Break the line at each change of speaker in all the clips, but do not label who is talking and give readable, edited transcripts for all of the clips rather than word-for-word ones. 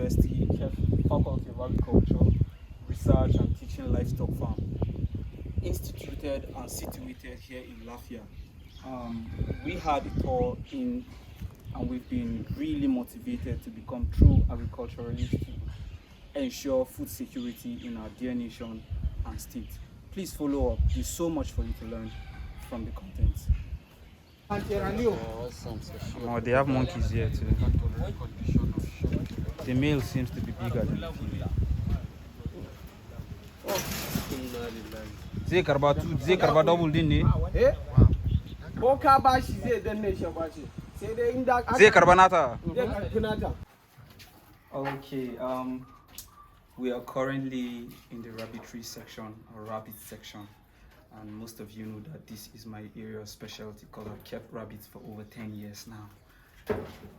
University, Faculty of Agriculture, Research and Teaching Livestock Farm, instituted and situated here in Lafia. We had a tour in, and we've been really motivated to become true agriculturalists to ensure food security in our dear nation and state. Please follow up. There's so much for you to learn from the content. Oh, they have monkeys here too. The male seems to be bigger than the female. Zai karba double din ne? Zai karba nata? Okay, we are currently in the rabbitry section or rabbit section, and most of you know that this is my area of specialty because I've kept rabbits for over 10 years now.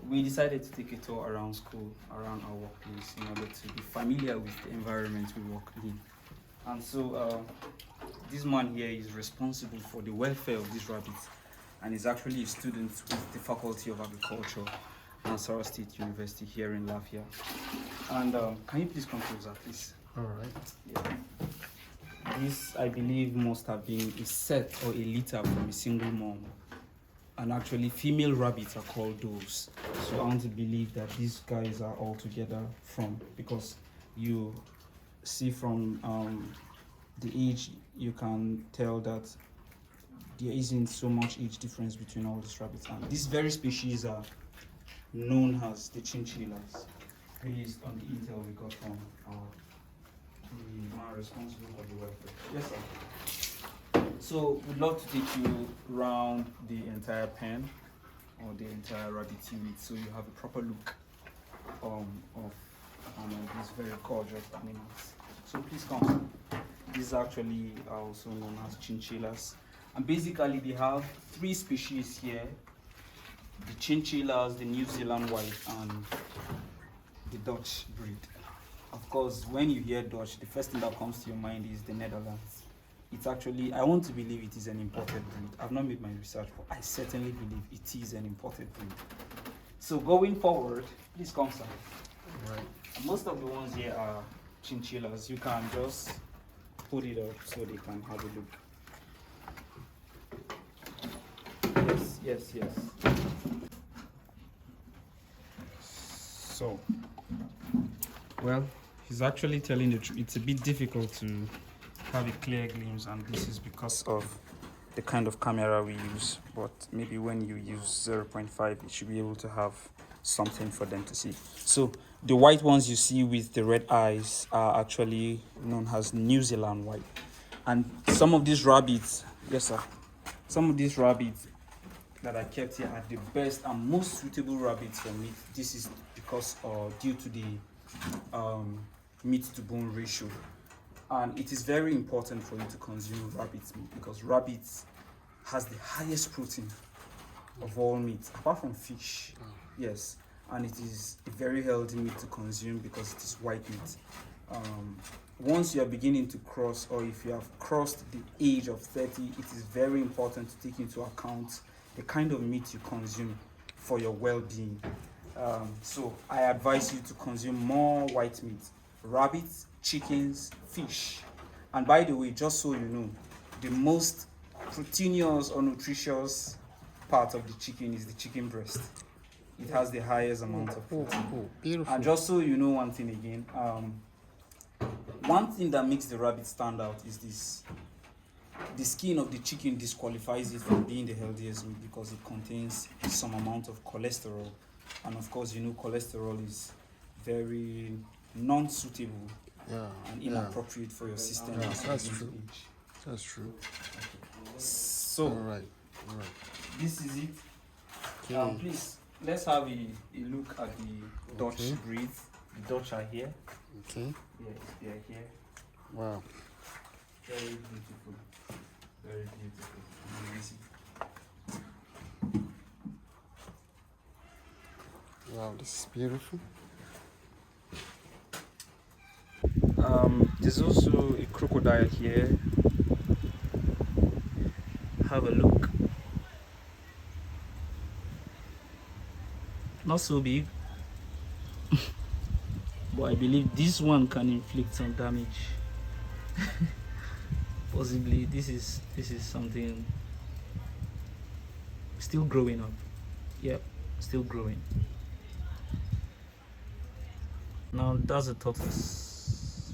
We decided to take a tour around school, around our workplace, in order to be familiar with the environment we work in. And so this man here is responsible for the welfare of these rabbits, and is actually a student with the Faculty of Agriculture, Nasarawa State University here in Lafia. And can you please come closer, please?
All right.
Yeah. This, I believe, must have been a set or a litter from a single mom. And actually, female rabbits are called does. So I want to believe that these guys are all together from, because you see from the age, you can tell that there isn't so much age difference between all these rabbits. And these very species are known as the chinchillas, based on the intel we got from the man responsible for the welfare. Yes, sir. So we'd love to take you around the entire pen or the entire rabbit unit, so you have a proper look of these very gorgeous animals. So please come. These actually are also known as chinchillas, and basically they have 3 species here: the chinchillas, the New Zealand white, and the Dutch breed. Of course, when you hear Dutch, the first thing that comes to your mind is the Netherlands. It's actually, I want to believe it is an imported breed. I've not made my research, but I certainly believe it is an imported breed. So going forward, please come, sir.
Right.
Most of the ones here are chinchillas. You can just put it up so they can have a look. Yes. So, well, he's actually telling the truth. It's a bit difficult to have a clear glimpse, and this is because of the kind of camera we use. But maybe when you use 0.5, you should be able to have something for them to see. So the white ones you see with the red eyes are actually known as New Zealand white. And some of these rabbits, yes sir, some of these rabbits that are kept here are the best and most suitable rabbits for meat. This is because due to the meat to bone ratio. And it is very important for you to consume rabbit's meat because rabbits has the highest protein of all meat, apart from fish. Yes, and it is a very healthy meat to consume because it is white meat. Once you are beginning to cross, or if you have crossed the age of 30, it is very important to take into account the kind of meat you consume for your well-being. So I advise you to consume more white meat: rabbits, chickens, fish. And by the way, just so you know, the most proteinous or nutritious part of the chicken is the chicken breast. It has the highest amount of protein.
Beautiful.
And just so you know one thing again, one thing that makes the rabbit stand out is this: the skin of the chicken disqualifies it from being the healthiest meat because it contains some amount of cholesterol. And of course, you know, cholesterol is very non-suitable and inappropriate for your system.
Yeah, that's true. That's true.
So,
All right.
this is it.
Okay.
Please, let's have a look at the Dutch breeds. The Dutch are here.
Okay.
Yes, they are here.
Wow.
Very beautiful. Very beautiful. Amazing.
Wow, this is beautiful.
There's also a crocodile here. Have a look. Not so big. but I believe this one can inflict some damage. Possibly this is something still growing up. Yep, still growing. Now that's a tortoise.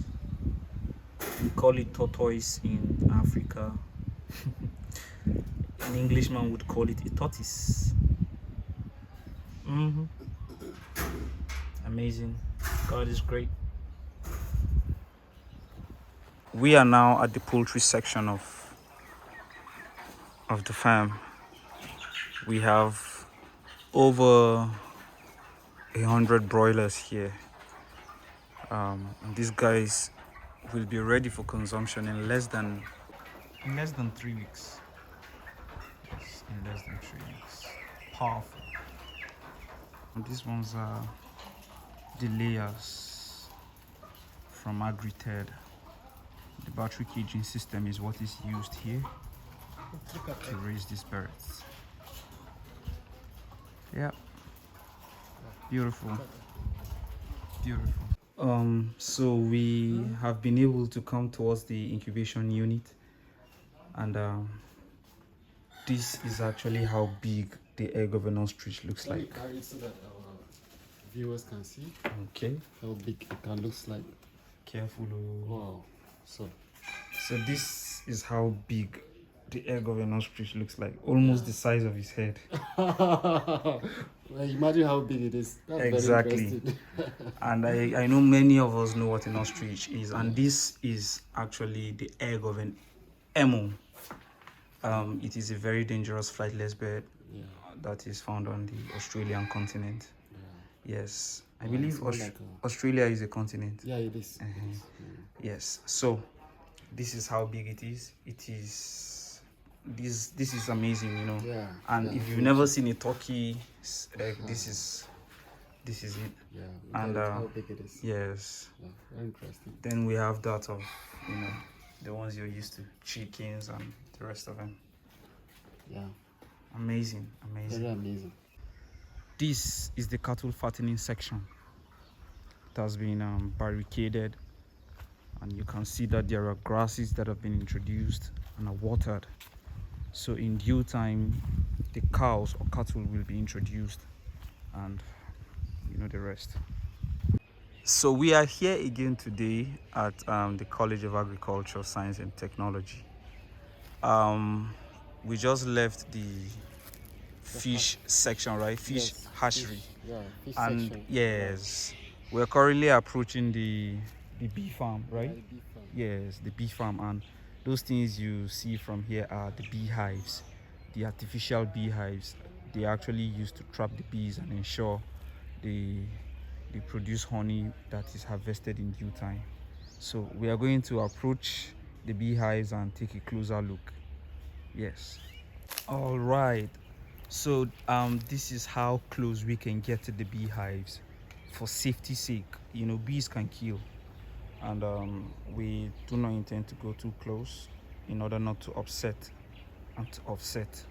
We call it tortoise in Africa. An Englishman would call it a tortoise. Amazing. God is great. We are now at the poultry section of the farm. We have over 100 broilers here. And these guys will be ready for consumption in less than 3 weeks. Yes, in less than 3 weeks. Powerful. And these ones are the layers from AgriTed. The battery caging system is what is used here to raise these birds. Yeah, beautiful. So we have been able to come towards the incubation unit, and this is actually how big the egg of an ostrich looks like.
So that our viewers can see
Okay,
how big it can look like.
careful.
Wow. So
this is how big the egg of an ostrich looks like, almost the size of his head.
well, imagine how big it is. That's
Exactly.
very interesting.
And I know many of us know what an ostrich is, and this is actually the egg of an emu. It is a very dangerous flightless bird that is found on the Australian continent. Yes, I believe Australia is a continent.
Yeah, it is.
Yes, so this is how big it is. This is amazing, you know.
Yeah.
And if you've never seen a turkey egg, this is it.
Yeah.
And
how big it is.
yes.
Yeah, very interesting.
Then we have that of, you know, the ones you're used to, chickens and the rest of them.
Yeah.
Amazing.
Very amazing.
This is the cattle fattening section. It has been barricaded, and you can see that there are grasses that have been introduced and are watered. So in due time, the cows or cattle will be introduced, and you know the rest. So we are here again today at the College of Agriculture, Science and Technology. We just left the fish section, right? Fish hatchery.
Fish
And
section.
yes, we're currently approaching the bee farm, right?
Yeah, the bee farm.
Yes, the bee farm, and those things you see from here are the beehives, the artificial beehives. They actually used to trap the bees and ensure they produce honey that is harvested in due time. So we are going to approach the beehives and take a closer look. Yes. All right. So this is how close we can get to the beehives for safety's sake. You know, bees can kill, and we do not intend to go too close in order not to upset and to offset.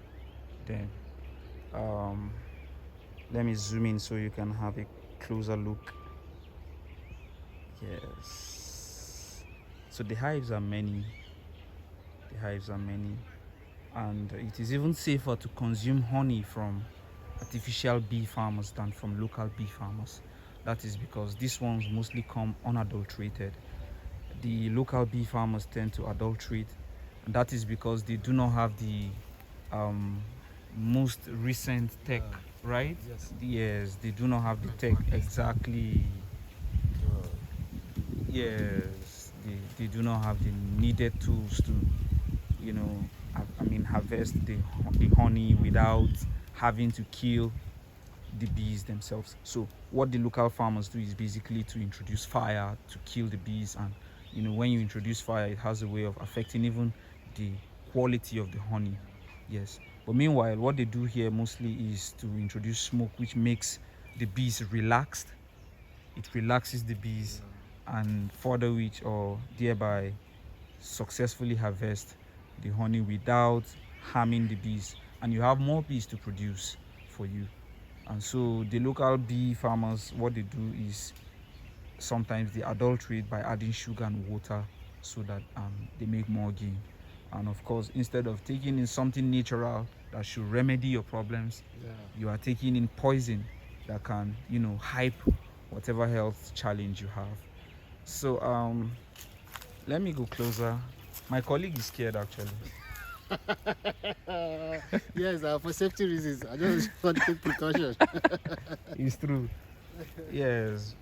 Then let me zoom in so you can have a closer look. Yes. So the hives are many. And it is even safer to consume honey from artificial bee farmers than from local bee farmers. That is because these ones mostly come unadulterated. The local bee farmers tend to adulterate, and that is because they do not have the most recent tech, right? Yes, they do not have the tech. Exactly. Yes, they do not have the needed tools to, you know, harvest the honey without having to kill the bees themselves. So what the local farmers do is basically to introduce fire to kill the bees, and you know, when you introduce fire, it has a way of affecting even the quality of the honey. Yes, but meanwhile, what they do here mostly is to introduce smoke, which makes the bees relaxed. It relaxes the bees, and further which, or thereby successfully harvest the honey without harming the bees, and you have more bees to produce for you. And so the local bee farmers, what they do is sometimes they adulterate by adding sugar and water so that they make more game. And of course, instead of taking in something natural that should remedy your problems, you are taking in poison that can, hype whatever health challenge you have. So let me go closer. My colleague is scared actually.
Yes, for safety reasons. I just want to take precautions.
It's true. Yes.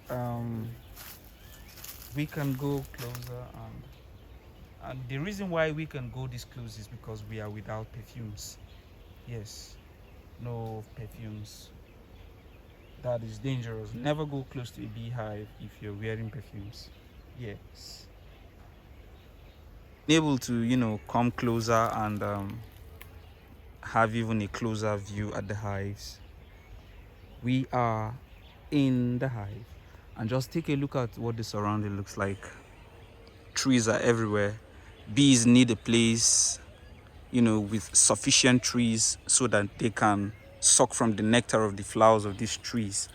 We can go closer, and the reason why we can go this close is because we are without perfumes. Yes, no perfumes. That is dangerous. Never go close to a beehive if you're wearing perfumes. Yes. Able to come closer and have even a closer view at the hives. We are in the hive, and just take a look at what the surrounding looks like. Trees are everywhere. Bees need a place with sufficient trees so that they can suck from the nectar of the flowers of these trees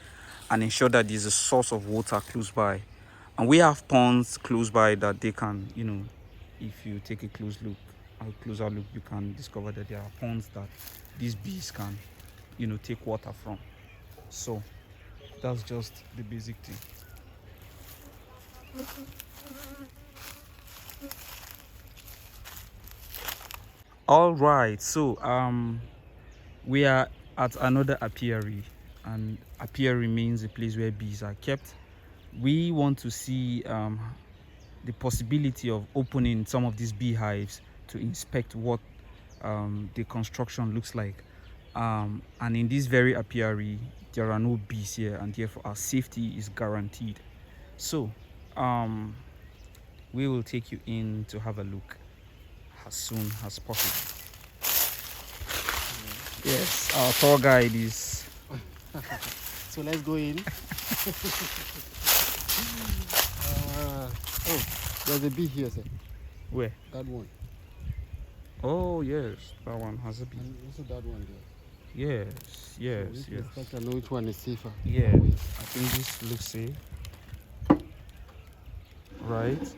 and ensure that there's a source of water close by. And we have ponds close by that they can, if you take a closer look, you can discover that there are ponds that these bees can, take water from. So that's just the basic thing. All right, so we are at another apiary, and apiary means a place where bees are kept. We want to see the possibility of opening some of these beehives to inspect what the construction looks like, and in this very apiary there are no bees here, and therefore our safety is guaranteed. So we will take you in to have a look as soon as possible. Yes, our tour guide is.
So let's go in. Oh, there's a bee here, sir.
Where?
That one.
Oh yes, that one has a bee.
And also that one there.
Yes, yes,
So
yes.
I know which one is safer.
Yeah, I think this looks safe. Right?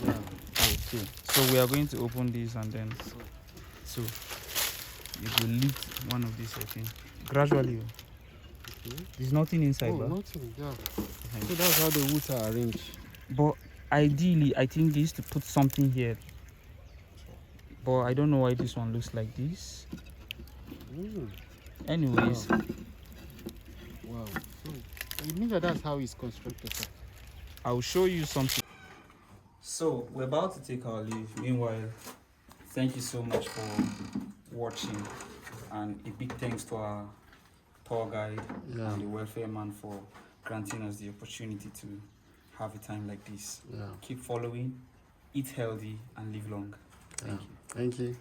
Yeah.
Okay. So we are going to open this and then so it will lift one of these, I think. Gradually.
Okay.
There's nothing inside,
Oh,
but
nothing. Yeah. So that's how the woods are arranged.
but ideally I think they used to put something here. But I don't know why this one looks like this. Anyways.
Wow. So it means that that's how it's constructed, sir.
I'll show you something. So we're about to take our leave. Meanwhile, thank you so much for watching, and a big thanks to our tour guide and the welfare man for granting us the opportunity to have a time like this.
Yeah.
Keep following, eat healthy, and live long. Thank you.
Thank you.